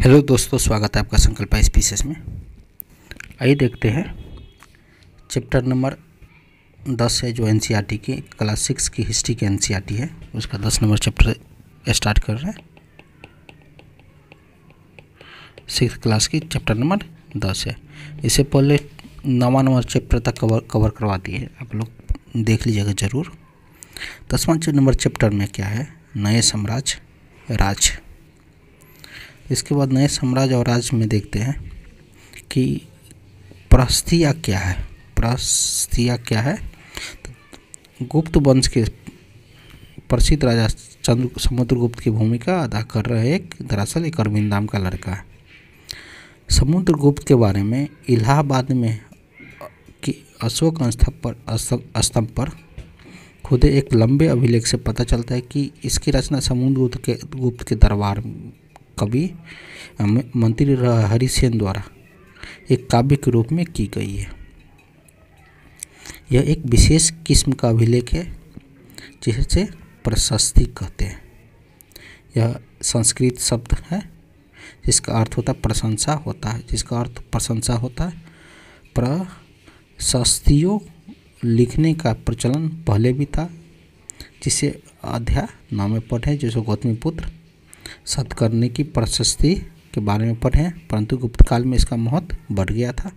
Hello दोस्तों, स्वागत है आपका संकल्प स्पीसेस में। आइए देखते हैं चैप्टर नंबर 10 है जो एनसीईआरटी की क्लास 6 की हिस्ट्री की एनसीईआरटी है, उसका 10 नंबर चैप्टर स्टार्ट कर रहे हैं। 6 क्लास की चैप्टर नंबर 10 है। इससे पहले 9वां नंबर चैप्टर तक कवर करवा दिए, आप लोग देख लीजिएगा ज़रूर। 10वां नंबर चैप्टर में क्या है, नए साम्राज्य राज। इसके बाद नए साम्राज्य और राज में देखते हैं कि प्रस्थिया क्या है। प्रस्थिया क्या है? गुप्त वंश के प्रसिद्ध राजा समुद्रगुप्त की भूमिका अदा कर रहे दरअसल एक अरविंद नाम का लड़का है। समुद्रगुप्त के बारे में इलाहाबाद में कि अशोक स्तंभ पर खुदे एक लंबे अभिलेख से पता चलता है कि इसकी रचना समुद्रगुप्त के दरबार कवि मंत्री हरिसेन द्वारा एक काव्य के रूप में की गई है। यह एक विशेष किस्म का अभिलेख है जिसे प्रशस्ति कहते हैं। यह संस्कृत शब्द है जिसका अर्थ होता है प्रशंसा होता है, जिसका अर्थ प्रशंसा होता है। प्रशस्तियों लिखने का प्रचलन पहले भी था, जिसे अध्याय 9 में पढ़े, जिसे गौतमीपुत्र सतकर्णी की प्रशस्ति के बारे में पढ़े, परंतु गुप्त काल में इसका महत्व बढ़ गया था।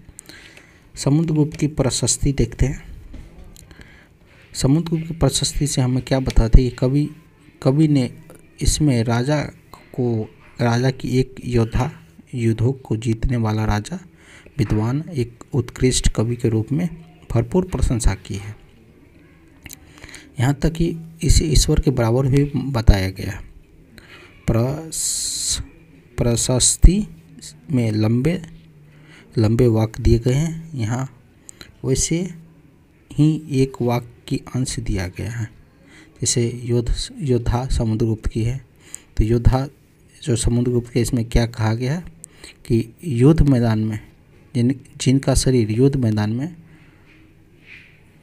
समुद्रगुप्त की प्रशस्ति देखते हैं। समुद्रगुप्त की प्रशस्ति से हमें क्या बताते हैं कि कवि ने इसमें राजा की एक युद्धों को जीतने वाला राजा, विद्वान, एक उत्कृष्ट कवि के रूप में भरपूर प्रशंसा की है। यहाँ तक कि इसे ईश्वर के बराबर भी बताया गया। प्रशस्ति में लंबे वाक्य दिए गए हैं। यहाँ वैसे ही एक वाक्य की अंश दिया गया है। जैसे योद्धा समुद्रगुप्त की है, तो योद्धा जो समुद्रगुप्त के इसमें क्या कहा गया है कि युद्ध मैदान में जिनका शरीर युद्ध मैदान में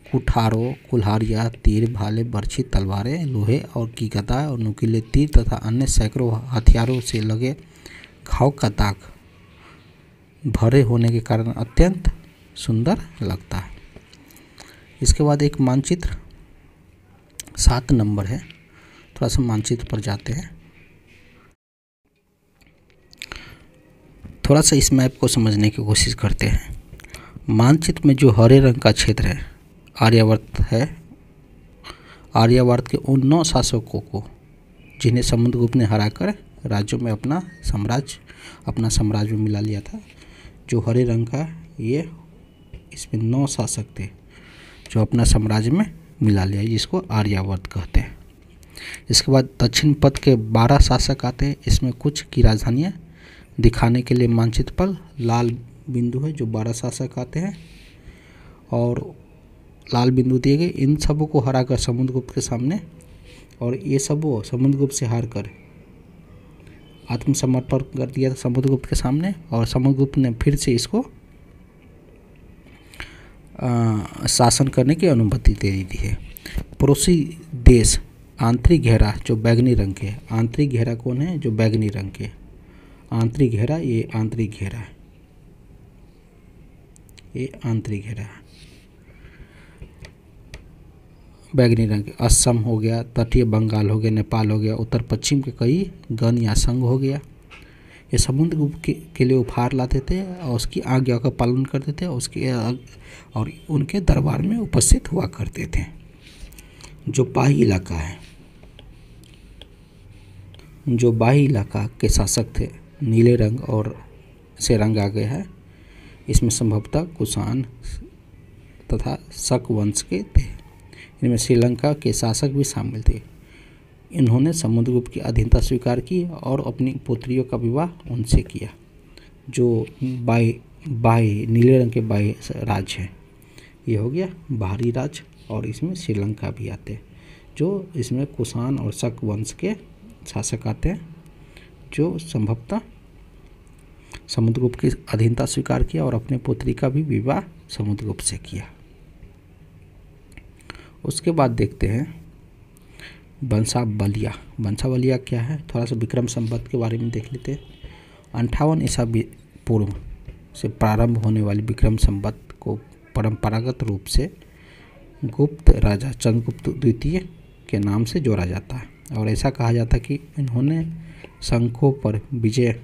कुठारों, कुल्हाड़ियाँ, तीर, भाले, बर्छी, तलवारें, लोहे और की गदा और नुकीले तीर तथा अन्य सैकड़ों हथियारों से लगे घाव का दाग भरे होने के कारण अत्यंत सुंदर लगता है। इसके बाद एक मानचित्र 7 नंबर है, थोड़ा सा मानचित्र पर जाते हैं। थोड़ा सा इस मैप को समझने की कोशिश करते हैं। मानचित्र में जो हरे रंग का क्षेत्र है आर्यावर्त है। आर्यावर्त के उन 9 शासकों को जिन्हें समुद्रगुप्त ने हराकर राज्यों में अपना साम्राज्य में मिला लिया था। जो हरे रंग का ये इसमें 9 शासक थे जो अपना साम्राज्य में मिला लिया, जिसको आर्यावर्त कहते हैं। इसके बाद दक्षिण पथ के 12 शासक आते हैं। इसमें कुछ की राजधानियाँ दिखाने के लिए मानचित्र पर लाल बिंदु है जो 12 शासक आते हैं और लाल बिंदु दिए गए। इन सबों को हराकर समुद्रगुप्त के सामने, और ये सब समुद्रगुप्त से हार कर आत्मसमर्पण कर दिया था समुद्रगुप्त के सामने, और समुद्रगुप्त ने फिर से इसको शासन करने की अनुमति दे दी है। पड़ोसी देश आंतरिक घेरा जो बैगनी रंग के है। आंतरिक घेरा कौन है? जो बैगनी रंग के। आंतरिक घेरा, ये आंतरिक घेरा है, ये आंतरिक घेरा है बैगनी रंग के। असम हो गया, तटीय बंगाल हो गया, नेपाल हो गया, उत्तर पश्चिम के कई गण या संघ हो गया। ये समुद्रगुप्त के लिए उपहार लाते थे और उसकी आज्ञा का पालन करते थे, और उनके दरबार में उपस्थित हुआ करते थे। जो बाही इलाका है, जो बाही इलाका के शासक थे, नीले रंग और से रंग आ गया है। इसमें संभवतः कुषाण तथा शक वंश के थे। इनमें श्रीलंका के शासक भी शामिल थे। इन्होंने समुद्रगुप्त की अधीनता स्वीकार की और अपनी पुत्रियों का विवाह उनसे किया। जो बाही नीले रंग के बाही राज्य है, ये हो गया बाहरी राज्य, और इसमें श्रीलंका भी आते हैं। जो इसमें कुषाण और शक वंश के शासक आते हैं, जो संभवतः समुद्रगुप्त की अधीनता स्वीकार किया और अपने पुत्री का भी विवाह समुद्रगुप्त से किया। उसके बाद देखते हैं वंशावलिया। वंशावलिया क्या है? थोड़ा सा विक्रम संवत के बारे में देख लेते हैं। 58 ईसा पूर्व से प्रारंभ होने वाली विक्रम संवत को परंपरागत रूप से गुप्त राजा चंद्रगुप्त द्वितीय के नाम से जोड़ा जाता है और ऐसा कहा जाता है कि इन्होंने शंखों पर विजय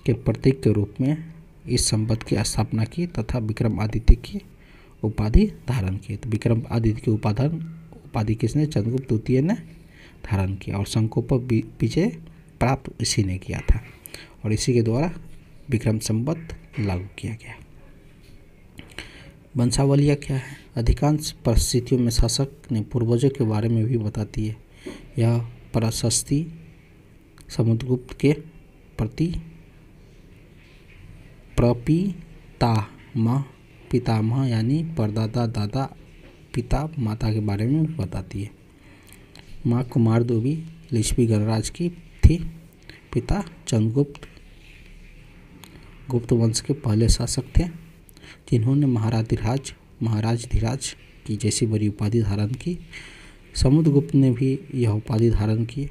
के प्रतीक के रूप में इस संवत की स्थापना की तथा विक्रमादित्य की उपाधि धारण की। तो विक्रमादित्य की उपाधि किसने? चंद्रगुप्त द्वितीय ने धारण किया और शंखों पर विजय प्राप्त इसी ने किया था और इसी के द्वारा विक्रम संवत लागू किया गया। वंशावलियाँ क्या है? अधिकांश परिस्थितियों में शासक ने पूर्वजों के बारे में भी बताती है। यह प्रशस्ति समुद्रगुप्त के प्रति पितामह यानी परदादा, दादा, पिता, माता के बारे में भी बताती है। माँ कुमारदेवी लिच्छवी गणराज्य की थी। पिता चंद्रगुप्त गुप्त वंश के पहले शासक थे जिन्होंने महाराजधिराज की जैसी बड़ी उपाधि धारण की। समुद्रगुप्त ने भी यह उपाधि धारण की।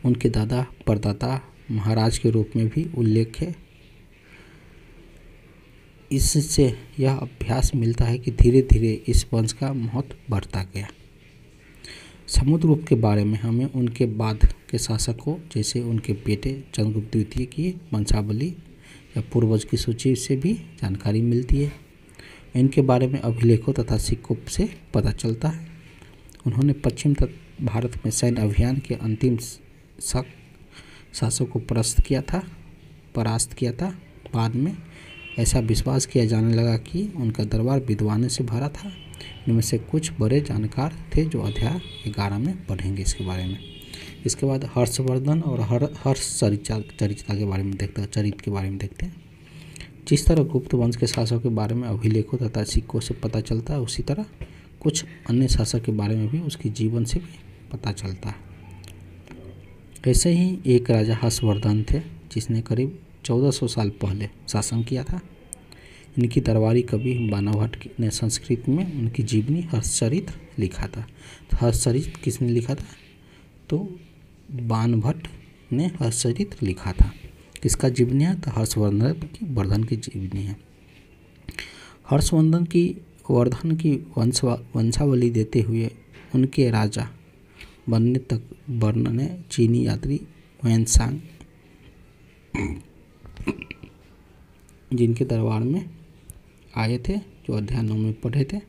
उनके दादा परदादा महाराज के रूप में भी उल्लेख है। इससे यह अभ्यास मिलता है कि धीरे धीरे इस वंश का महत्व बढ़ता गया। समुद्रगुप्त के बारे में हमें उनके बाद के शासकों जैसे उनके बेटे चंद्रगुप्त द्वितीय की वंशावली या पूर्वज की सूची से भी जानकारी मिलती है। इनके बारे में अभिलेखों तथा सिक्कों से पता चलता है। उन्होंने पश्चिम भारत में सैन्य अभियान के अंतिम शासक को परास्त किया था। बाद में ऐसा विश्वास किया जाने लगा कि उनका दरबार विद्वानों से भरा था। इनमें से कुछ बड़े जानकार थे जो अध्याय 11 में पढ़ेंगे इसके बारे में। इसके बाद हर्षवर्धन और चरित्र के बारे में देखते हैं। जिस तरह गुप्त वंश के शासकों के बारे में अभिलेखों तथा सिक्कों से पता चलता है, उसी तरह कुछ अन्य शासक के बारे में भी उसके जीवन से भी पता चलता है। ऐसे ही एक राजा हर्षवर्धन थे जिसने करीब 1400 साल पहले शासन किया था। इनकी दरबारी कवि बाणभट्ट ने संस्कृत में उनकी जीवनी हर्षचरित्र लिखा था। तो हर्षचरित्र किसने लिखा था? तो बाणभट्ट ने हर्षचरित्र लिखा था। किसका जीवनी है? तो हर्षवर्धन की जीवनी है। हर्षवर्धन की वंशावली देते हुए उनके राजा बनने तक वर्णन है चीनी यात्री हुएनसांग जिनके दरबार में आए थे, जो अध्याय 9 में पढ़े थे।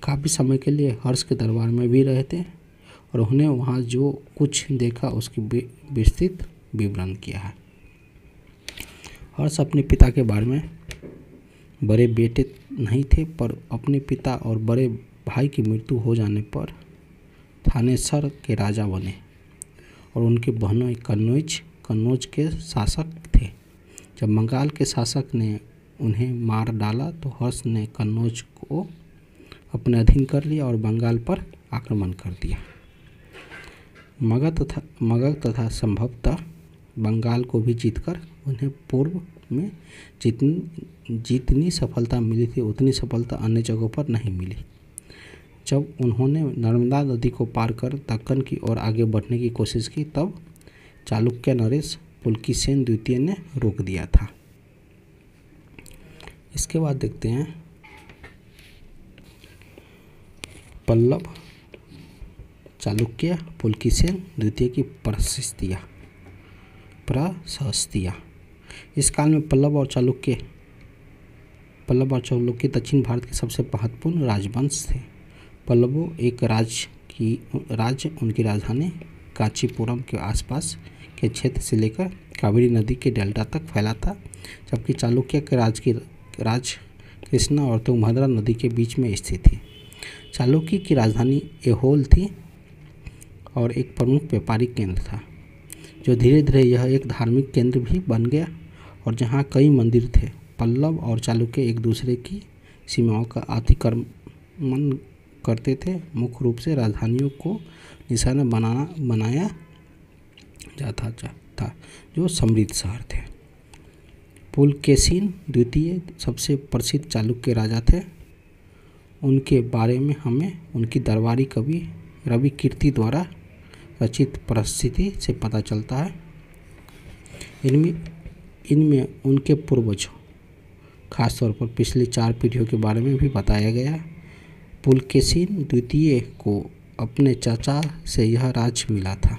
काफ़ी समय के लिए हर्ष के दरबार में भी रहे थे और उन्होंने वहाँ जो कुछ देखा उसकी विस्तृत विवरण किया है। हर्ष अपने पिता के बारे में बड़े बेटे नहीं थे, पर अपने पिता और बड़े भाई की मृत्यु हो जाने पर थानेसर के राजा बने और उनके बहनों कन्नौज के शासक थे। जब बंगाल के शासक ने उन्हें मार डाला तो हर्ष ने कन्नौज को अपने अधीन कर लिया और बंगाल पर आक्रमण कर दिया। मगध तथा संभवतः बंगाल को भी जीतकर उन्हें पूर्व में जितनी सफलता मिली थी उतनी सफलता अन्य जगहों पर नहीं मिली। जब उन्होंने नर्मदा नदी को पार कर दक्कन की ओर आगे बढ़ने की कोशिश की तब चालुक्य नरेश पुलकेशिन द्वितीय ने रोक दिया था। इसके बाद देखते हैं पल्लव चालुक्य पुलकेशिन द्वितीय की प्रशस्तियाँ। इस काल में पल्लव और चालुक्य दक्षिण भारत के सबसे महत्वपूर्ण राजवंश थे। पल्लवों एक राज्य उनकी राजधानी कांचीपुरम के आसपास के क्षेत्र से लेकर कावेरी नदी के डेल्टा तक फैला था, जबकि चालुक्य के राज कृष्णा और तुंगभद्रा नदी के बीच में स्थित थी। चालुक्य की राजधानी ऐहोल थी और एक प्रमुख व्यापारिक केंद्र था, जो धीरे धीरे यह एक धार्मिक केंद्र भी बन गया और जहाँ कई मंदिर थे। पल्लव और चालुक्य एक दूसरे की सीमाओं का अतिक्रमण करते थे। मुख्य रूप से राजधानियों को निशाना बनाया जाता था जो समृद्ध शहर थे। पुलकेशिन द्वितीय सबसे प्रसिद्ध चालुक्य राजा थे। उनके बारे में हमें उनकी दरबारी कवि रवि कीर्ति द्वारा रचित परिस्थिति से पता चलता है। इनमें इनमें उनके पूर्वजों, खासतौर पर पिछली 4 पीढ़ियों के बारे में भी बताया गया। पुलकेशिन द्वितीय को अपने चाचा से यह राज्य मिला था।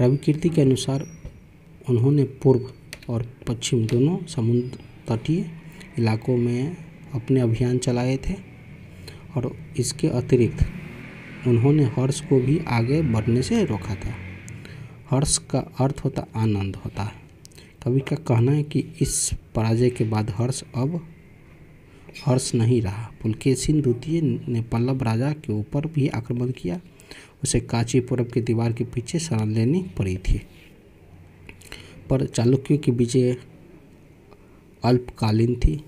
रविकीर्ति के अनुसार उन्होंने पूर्व और पश्चिम दोनों समुद्र तटीय इलाकों में अपने अभियान चलाए थे और इसके अतिरिक्त उन्होंने हर्ष को भी आगे बढ़ने से रोका था। हर्ष का अर्थ होता आनंद होता है। कवि का कहना है कि इस पराजय के बाद हर्ष अब हर्ष नहीं रहा। पुलकेशिन द्वितीय ने पल्लव राजा के ऊपर भी आक्रमण किया। उसे कांचीपुरम की दीवार के पीछे शरण लेनी पड़ी थी, पर चालुक्यों की विजय अल्पकालीन थी।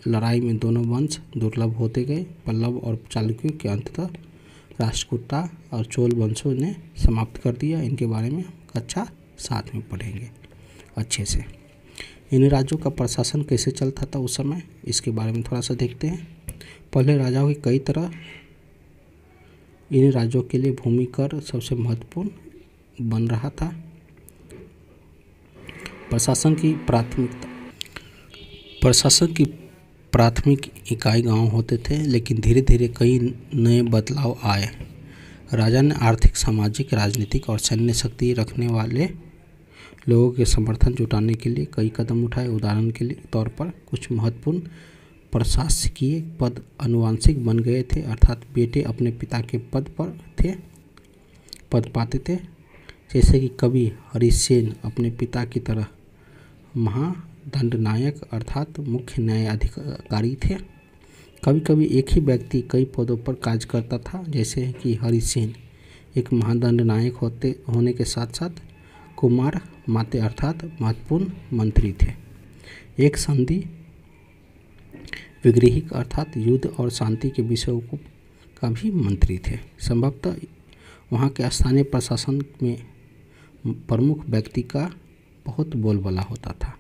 लड़ाई में दोनों वंश दुर्लभ होते गए। पल्लव और चालुक्यों के अंततः राष्ट्रकूटा और चोल वंशों ने समाप्त कर दिया। इनके बारे में कक्षा 7 में पढ़ेंगे अच्छे से। इन राज्यों का प्रशासन कैसे चलता था उस समय, इसके बारे में थोड़ा सा देखते हैं। पहले राजाओं की कई तरह इन राज्यों के लिए भूमि कर सबसे महत्वपूर्ण बन रहा था। प्रशासन की प्राथमिक इकाई गांव होते थे, लेकिन धीरे धीरे कई नए बदलाव आए। राजा ने आर्थिक, सामाजिक, राजनीतिक और सैन्य शक्ति रखने वाले लोगों के समर्थन जुटाने के लिए कई कदम उठाए। उदाहरण के तौर पर कुछ महत्वपूर्ण प्रशासकीय पद आनुवंशिक बन गए थे, अर्थात बेटे अपने पिता के पद पाते थे। जैसे कि कवि हरिसेन अपने पिता की तरह महादंडनायक अर्थात मुख्य न्यायाधिकारी थे। कभी कभी एक ही व्यक्ति कई पदों पर कार्य करता था, जैसे कि हरिसेन एक महादंडनायक होने के साथ साथ कुमार माते अर्थात महत्वपूर्ण मंत्री थे। एक संधि विग्रहिक अर्थात युद्ध और शांति के विषयों का भी मंत्री थे। संभवतः वहाँ के स्थानीय प्रशासन में प्रमुख व्यक्ति का बहुत बोलबाला होता था।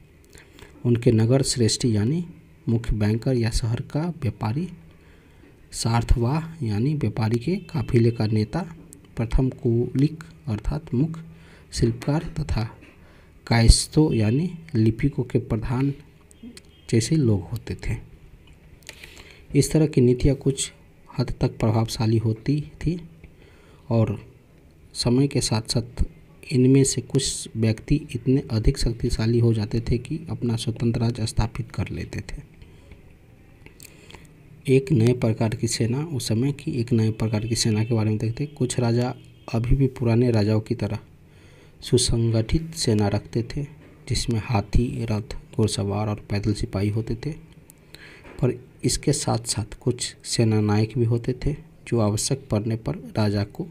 उनके नगर श्रेष्ठी यानी मुख्य बैंकर या शहर का व्यापारी, सार्थवाह यानी व्यापारी के काफिले का नेता, प्रथम कुलिक अर्थात मुख्य शिल्पकार तथा कायस्थों यानी लिपिकों के प्रधान जैसे लोग होते थे। इस तरह की नीतियाँ कुछ हद तक प्रभावशाली होती थी और समय के साथ साथ इनमें से कुछ व्यक्ति इतने अधिक शक्तिशाली हो जाते थे कि अपना स्वतंत्र राज्य स्थापित कर लेते थे। एक नए प्रकार की सेना, उस समय की एक नए प्रकार की सेना के बारे में देखते हैं। कुछ राजा अभी भी पुराने राजाओं की तरह सुसंगठित सेना रखते थे, जिसमें हाथी, रथ, घुड़सवार और पैदल सिपाही होते थे। पर इसके साथ साथ कुछ सेना नायक भी होते थे, जो आवश्यक पड़ने पर राजा को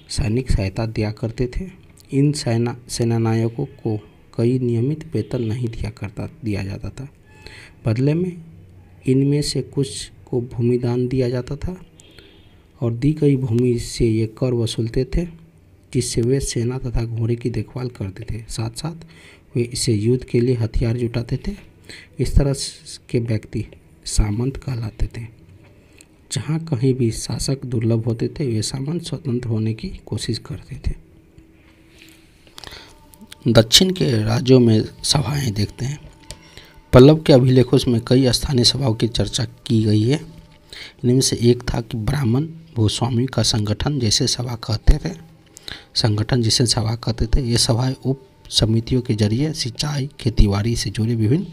सैनिक सहायता दिया करते थे। इन सेना नायकों को कई नियमित वेतन नहीं दिया जाता था। बदले में इनमें से कुछ को भूमिदान दिया जाता था और दी गई भूमि से ये कर वसूलते थे, जिससे वे सेना तथा घोड़े की देखभाल करते थे। साथ साथ वे इसे युद्ध के लिए हथियार जुटाते थे। इस तरह के व्यक्ति सामंत कहलाते थे। जहाँ कहीं भी शासक दुर्लभ होते थे, वे सामंत स्वतंत्र होने की कोशिश करते थे। दक्षिण के राज्यों में सभाएं देखते हैं। पल्लव के अभिलेखों में कई स्थानीय सभाओं की चर्चा की गई है। इनमें से एक था कि ब्राह्मण भूस्वामी का संगठन जिसे सभा कहते थे। ये सभाएं उप समितियों के जरिए सिंचाई, खेतीबाड़ी से जुड़े विभिन्न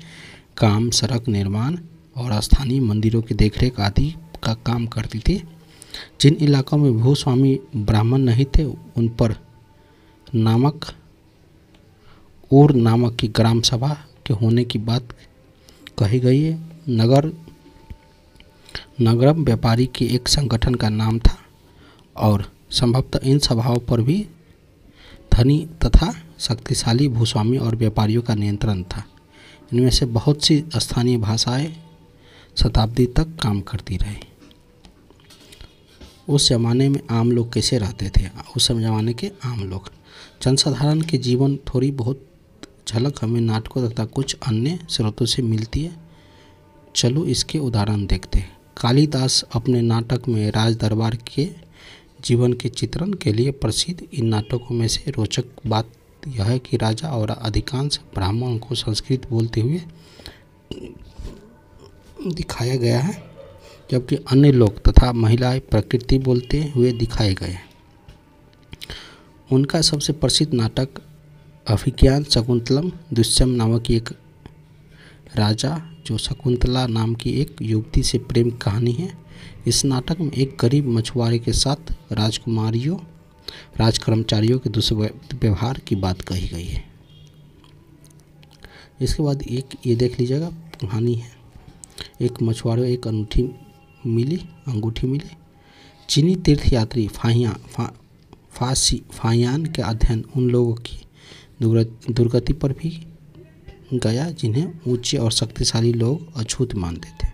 काम, सड़क निर्माण और स्थानीय मंदिरों की देखरेख आदि का काम करती थी। जिन इलाकों में भूस्वामी ब्राह्मण नहीं थे, उन पर ऊर नामक की ग्राम सभा के होने की बात कही गई है। नगरम व्यापारी के एक संगठन का नाम था और संभवतः इन सभाओं पर भी धनी तथा शक्तिशाली भूस्वामी और व्यापारियों का नियंत्रण था। इनमें से बहुत सी स्थानीय भाषाएं शताब्दी तक काम करती रही। उस जमाने में आम लोग कैसे रहते थे? उस जमाने के आम लोग, जनसाधारण के जीवन थोड़ी बहुत झलक हमें नाटकों तथा कुछ अन्य स्रोतों से मिलती है। चलो इसके उदाहरण देखते हैं। कालिदास अपने नाटक में राज दरबार के जीवन के चित्रण के लिए प्रसिद्ध इन नाटकों में से रोचक बात यह है कि राजा और अधिकांश ब्राह्मणों को संस्कृत बोलते हुए दिखाया गया है, जबकि अन्य लोग तथा महिलाएं प्रकृति बोलते हुए दिखाए गए हैं। उनका सबसे प्रसिद्ध नाटक अभिज्ञान शकुंतलम दुष्यम नामक एक राजा जो शकुंतला नाम की एक युवती से प्रेम कहानी है। इस नाटक में एक गरीब मछुआरे के साथ राजकर्मचारियों के दुष्व्यवहार की बात कही गई है। इसके बाद एक ये देख लीजिएगा कहानी है। एक मछुआरे एक अंगूठी मिली। चीनी तीर्थयात्री फाहियान के अध्ययन उन लोगों की दुर्गति पर भी गया जिन्हें ऊंचे और शक्तिशाली लोग अछूत मानते थे।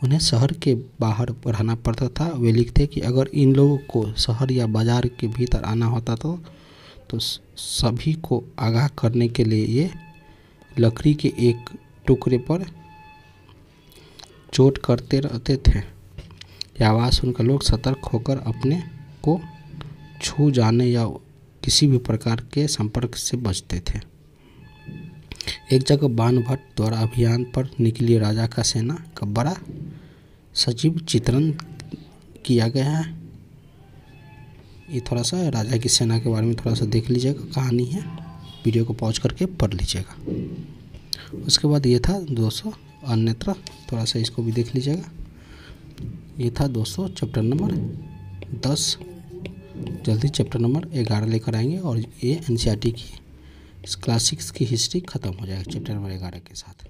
उन्हें शहर के बाहर रहना पड़ता था। वे लिखते कि अगर इन लोगों को शहर या बाजार के भीतर आना होता तो सभी को आगाह करने के लिए ये लकड़ी के एक टुकड़े पर चोट करते रहते थे। यह आवाज़ सुनकर लोग सतर्क होकर अपने को छू जाने या किसी भी प्रकार के संपर्क से बचते थे। एक जगह बाणभट्ट द्वारा अभियान पर निकली राजा का सेना का बड़ा सजीव चित्रण किया गया है। ये थोड़ा सा राजा की सेना के बारे में थोड़ा सा देख लीजिएगा, कहानी है, वीडियो को पॉज करके पढ़ लीजिएगा। उसके बाद ये था दोस्तों अन्यत्र, थोड़ा सा इसको भी देख लीजिएगा। ये था दोस्तों चैप्टर नंबर 10। जल्दी चैप्टर नंबर 11 लेकर आएंगे और ये एनसीईआरटी की क्लास 6 की हिस्ट्री ख़त्म हो जाएगा चैप्टर नंबर 11 के साथ।